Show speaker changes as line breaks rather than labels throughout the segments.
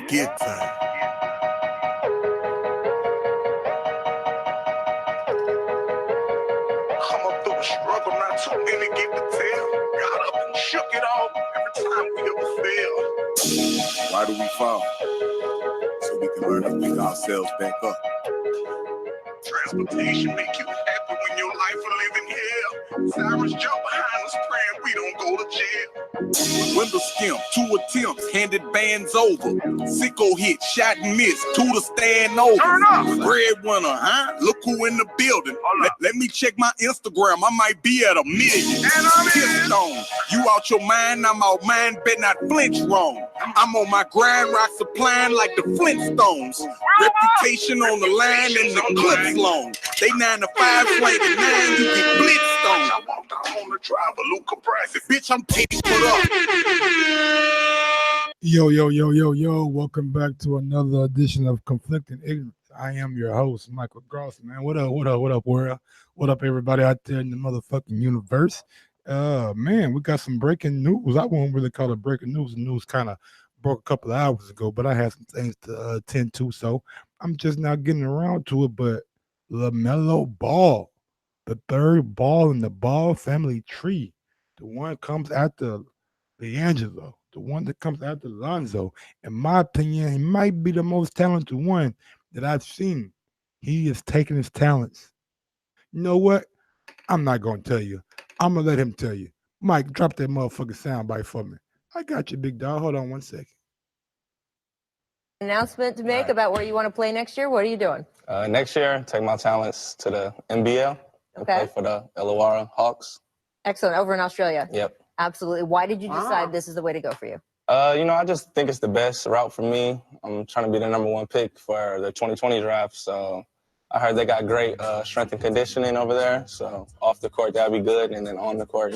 Get time.
Come up through the struggle, not too many get to tell. Got up and shook it off every time we ever fail.
Why do we fall? So we can learn to pick ourselves back up.
Transportation make you happy when your life a living hell. Sirens jump behind us praying we don't go to jail.
Window skimp, 2 attempts, handed bands over. Sicko hit, shot and missed, 2 to stand over.
Turn up!
Breadwinner, huh? Look who in the building. Let me check my Instagram, I might be at 1 million.
And I'm in.
Kiss stone. You out your mind, I'm out mine, bet not flinch wrong. I'm on my grind, rock supplying like the Flintstones. Reputation on the line and the clips long. They 9 to 5, flank at 9, you get blitzed on.
I walked out on the driver, Luca Brasi.
Bitch, I'm taking it up.
Yo, welcome back to another edition of Conflicting Ignorance. I am your host, Michael Gross, man. What up, world? What up, everybody out there in the motherfucking universe? Man, we got some breaking news. I won't really call it breaking news. The news kind of broke a couple of hours ago, but I had some things to attend to, so I'm just now getting around to it. But Lamelo Ball, the third ball in the Ball family tree, the one comes after D'Angelo, the one that comes after Lonzo. In my opinion, he might be the most talented one that I've seen. He is taking his talents. You know what? I'm not going to tell you. I'm going to let him tell you. Mike, drop that motherfucking soundbite for me. I got you, big dog. Hold on 1 second.
Announcement to make about where you want to play next year. What are you doing?
Next year, take my talents to the NBL and play for the Illawarra Hawks.
Excellent. Over in Australia.
Yep.
Absolutely. Why did you decide this is the way to go for you?
I just think it's the best route for me. I'm trying to be the #1 pick for the 2020 draft. So I heard they got great strength and conditioning over there. So off the court, that'd be good. And then on the court,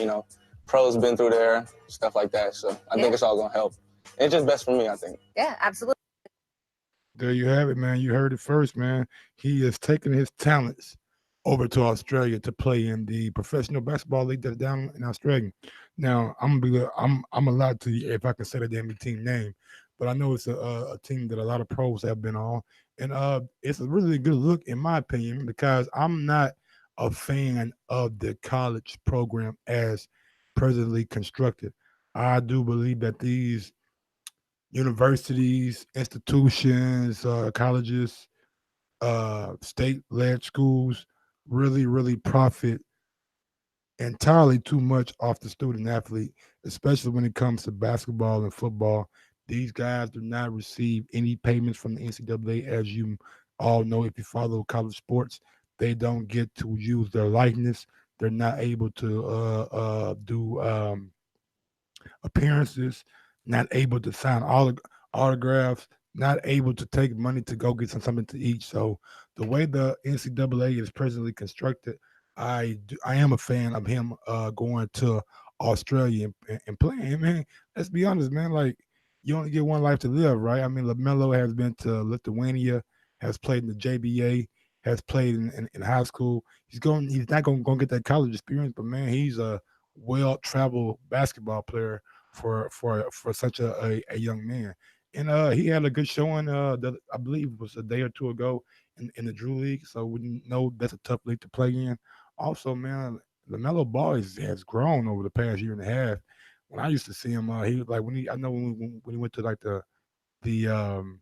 pros been through there, stuff like that. So I think it's all going to help. It's just best for me, I think.
Yeah, absolutely.
There you have it, man. You heard it first, man. He is taking his talents over to Australia to play in the professional basketball league that's down in Australia. Now, I'm allowed to, if I can say the damn team name, but I know it's a team that a lot of pros have been on, and it's a really good look in my opinion, because I'm not a fan of the college program as presently constructed. I do believe that these universities, institutions, colleges, state-led schools really profit entirely too much off the student athlete, especially when it comes to basketball and football. These guys do not receive any payments from the NCAA, as you all know if you follow college sports. They don't get to use their likeness. They're not able to do appearances, not able to sign autographs, not able to take money to go get something to eat. So the way the NCAA is presently constructed, I am a fan of him going to Australia and playing. Man, let's be honest, man. Like, you only get one life to live, right? I mean, Lamelo has been to Lithuania, has played in the JBA, has played in high school. He's not going to get that college experience, but man, he's a well-traveled basketball player for such a young man. And he had a good showing, that I believe was a day or two ago in the Drew League. So we know that's a tough league to play in. Also, man, Lamelo Ball has grown over the past year and a half. When I used to see him, he was like when he went to like the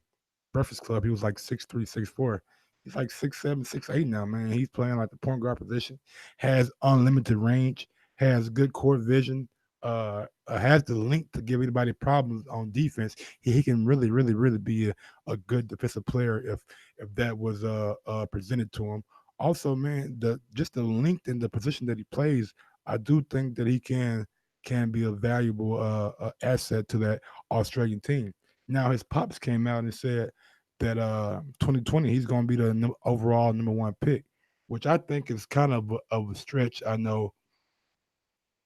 Breakfast Club, he was like 6'3", 6'4". He's like 6'7", 6'8" now, man. He's playing like the point guard position, has unlimited range, has good court vision, has the length to give anybody problems on defense. He can really be a good defensive player if that was presented to him. Also, man, the length and the position that he plays, I do think that he can be a valuable asset to that Australian team. Now, his pops came out and said that 2020 he's going to be the overall #1 pick, which I think is kind of a stretch. I know,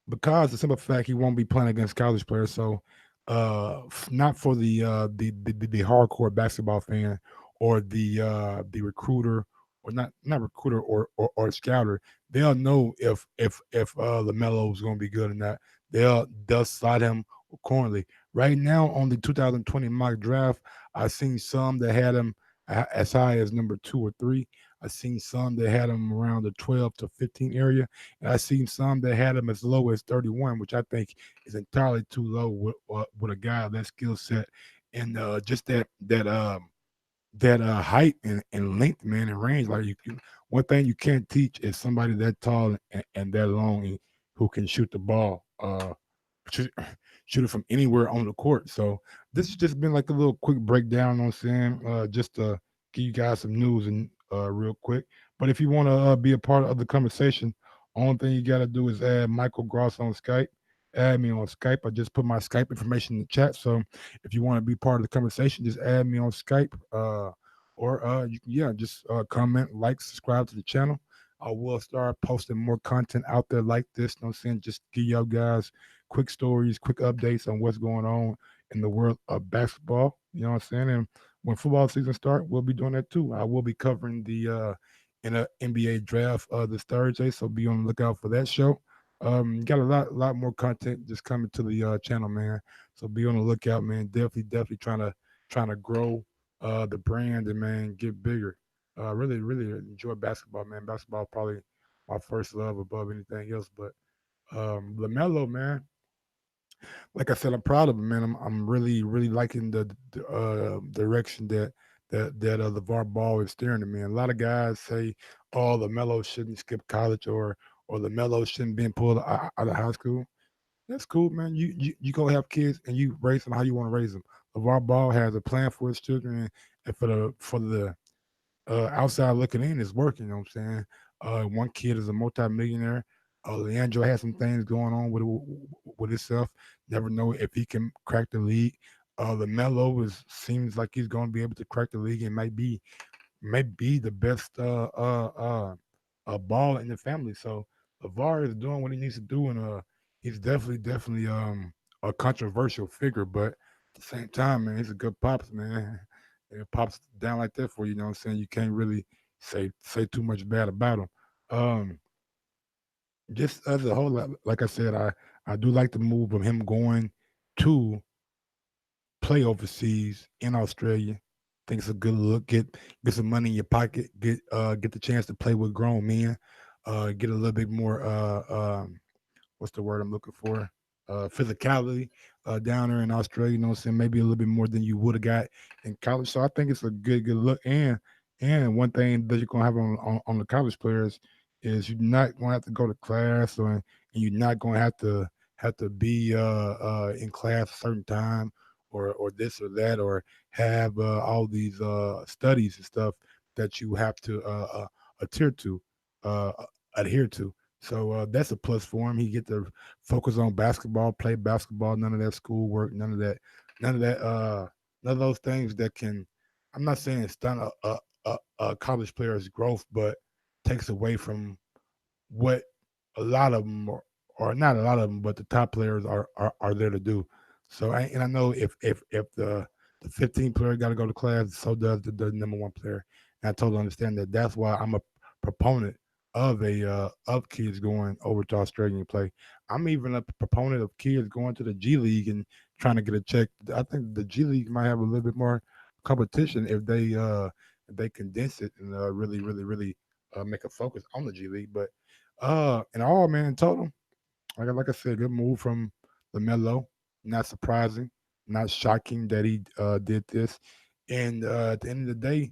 because the simple fact he won't be playing against college players. So, not for the hardcore basketball fan or the recruiter or not recruiter or scouter, they'll know if Lamelo is going to be good or not. They'll slide him accordingly. Right now on the 2020 mock draft, I've seen some that had him as high as number 2 or 3. I've seen some that had him around the 12 to 15 area, and I've seen some that had him as low as 31, which I think is entirely too low with a guy of that skill set and just that height and length, man, and range. Like one thing you can't teach is somebody that tall and that long and who can shoot the ball. Shoot, shoot it from anywhere on the court. So this has just been like a little quick breakdown. You know what I'm saying, just to give you guys some news and real quick. But if you want to be a part of the conversation, only thing you got to do is add Michael Gross on Skype. Add me on Skype. I just put my Skype information in the chat. So if you want to be part of the conversation, just add me on Skype. Or you can, yeah, just comment, like, subscribe to the channel. I will start posting more content out there like this. You know what I'm saying? Just give y'all guys quick stories, quick updates on what's going on in the world of basketball. You know what I'm saying? And when football season starts, we'll be doing that too. I will be covering the in a NBA draft this Thursday, so be on the lookout for that show. Got a lot more content just coming to the channel, man. So be on the lookout, man. Definitely trying to grow the brand and man get bigger. Really enjoy basketball, man. Basketball probably my first love above anything else. But Lamelo, man, like I said, I'm proud of him, man. I'm really liking the direction that LeVar Ball is steering him in. A lot of guys say, "Oh, LaMelo shouldn't skip college," or LaMelo shouldn't been pulled out of high school. That's cool, man. You go have kids and you raise them how you want to raise them. LeVar Ball has a plan for his children, and for the outside looking in is working. You know what I'm saying? One kid is a multimillionaire. Leandro has some things going on with himself. Never know if he can crack the league. LaMelo seems like he's going to be able to crack the league and might be the best ball in the family. So LeVar is doing what he needs to do, and he's definitely a controversial figure, but at the same time, man, he's a good pops, man. It pops down like that for you, you know what I'm saying? You can't really say too much bad about him. Um, just as a whole, like I said, I do like the move of him going to play overseas in Australia. Think it's a good look. Get some money in your pocket. Get the chance to play with grown men. Get a little bit more what's the word I'm looking for? Physicality down there in Australia. You know what I'm saying? Maybe a little bit more than you would have got in college. So I think it's a good look. And one thing that you're gonna have on the college players is you're not gonna have to go to class and you're not gonna have to be in class a certain time or this or that or have all these studies and stuff that you have to adhere to uh, adhere to. So that's a plus for him. He get to focus on basketball, play basketball, none of that schoolwork, none of that, none of those things that can. I'm not saying stunt a college player's growth, but takes away from what a lot of them, or not a lot of them, but the top players are there to do. So I know if the 15 player got to go to class, so does the number one player. And I totally understand that. That's why I'm a proponent of kids going over to Australia and play. I'm even a proponent of kids going to the G League and trying to get a check. I think the G League might have a little bit more competition if they condense it and really make a focus on the G League. But in all, man, in total, like I said, good move from Lamelo. Not surprising, not shocking that he did this. And at the end of the day,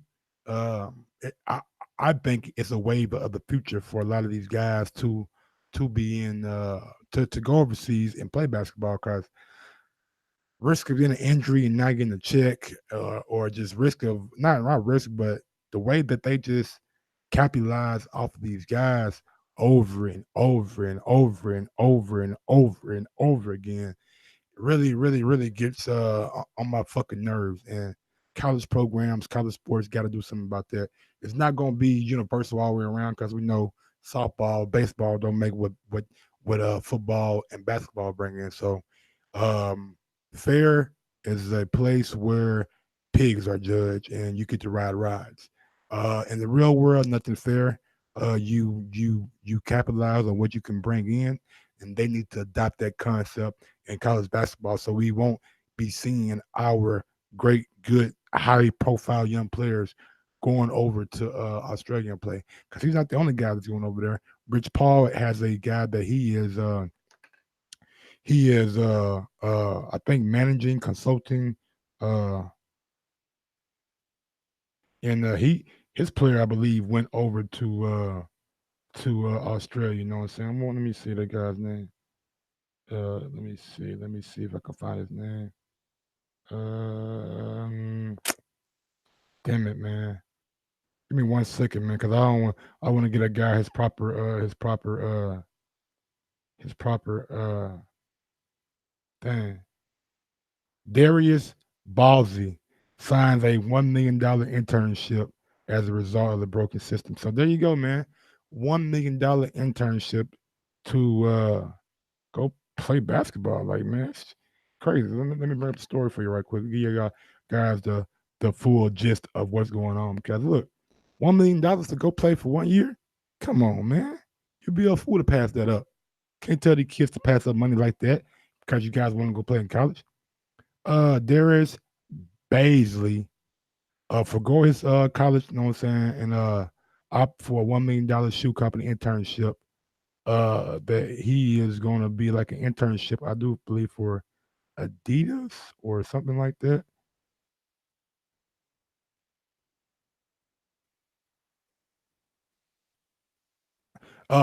I think it's a wave of the future for a lot of these guys to be in to go overseas and play basketball because risk of getting an injury and not getting a check, or just risk of not risk, but the way that they just capitalize off of these guys over and over and over and over and over and over again really gets on my fucking nerves. And college programs, college sports got to do something about that. It's not going to be universal all the way around because we know softball, baseball don't make what football and basketball bring in. So um, fair is a place where pigs are judged and you get to ride rides. In the real world, nothing fair. You capitalize on what you can bring in, and they need to adopt that concept in college basketball, so we won't be seeing our great, good, highly profile young players going over to Australia and play. Because he's not the only guy that's going over there. Rich Paul has a guy that he is I think managing, consulting, uh and his player I believe went over to Australia. You know what I'm saying? Let me see the guy's name. Let me see if I can find his name. Um, damn it, man. Give me 1 second, man, because I want to get a guy his proper dang. Darius Ballsy signs a $1 million internship as a result of the broken system. So there you go, man. $1 million internship to go play basketball. Like, man, it's crazy. Let me bring up the story for you right quick. Give you guys the full gist of what's going on. Because look, $1 million to go play for 1 year? Come on, man. You'd be a fool to pass that up. Can't tell the kids to pass up money like that because you guys want to go play in college. Darius Baisley forgo his college, you know what I'm saying, and opt for a $1 million shoe company internship. That he is going to be like an internship, I do believe, for Adidas or something like that.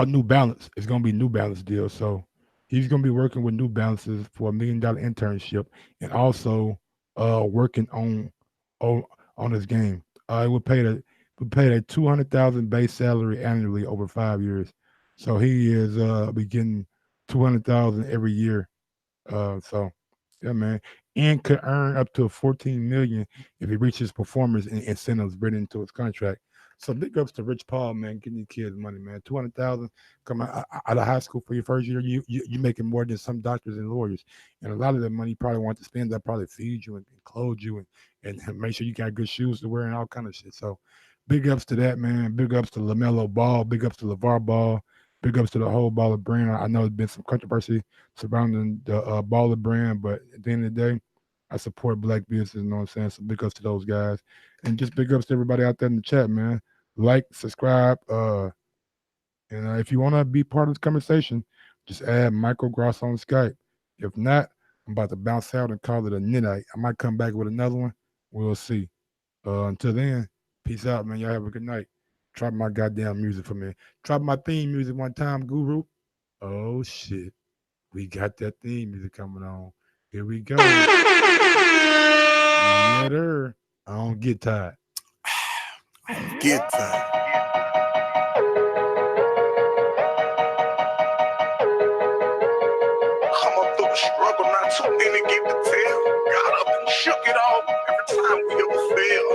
New Balance. It's gonna be New Balance deal. So he's gonna be working with New Balances for $1 million internship and also working on on his game. It would pay a 200,000 base salary annually over 5 years. So he is be getting 200,000 every year. So yeah, man, and could earn up to 14 million if he reaches performance and incentives written into his contract. So big ups to Rich Paul, man, getting these kids money, man. 200,000 come out of high school for your first year. You making more than some doctors and lawyers, and a lot of that money you probably want to spend. That probably feed you and clothe you and make sure you got good shoes to wear and all kind of shit. So big ups to that, man. Big ups to Lamelo Ball. Big ups to LeVar Ball. Big ups to the whole Baller brand. I know there's been some controversy surrounding the Baller brand, but at the end of the day, I support black business. You know what I'm saying? So big ups to those guys, and just big ups to everybody out there in the chat, man. Like, subscribe, and if you want to be part of the conversation, just add Michael Gross on Skype. If not, I'm about to bounce out and call it a night. I might come back with another one. We'll see. Until then, peace out, man. Y'all have a good night. Drop my goddamn music for me. Drop my theme music one time, Guru. Oh shit. We got that theme music coming on. Here we go. Yeah, there. I don't get tired.
Get tired.
Come up through the struggle, not too many get to tell. Got up and shook it off every time we ever fail.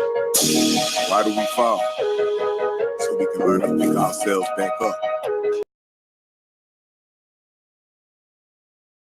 Why do we fall? So we can learn to pick ourselves back up.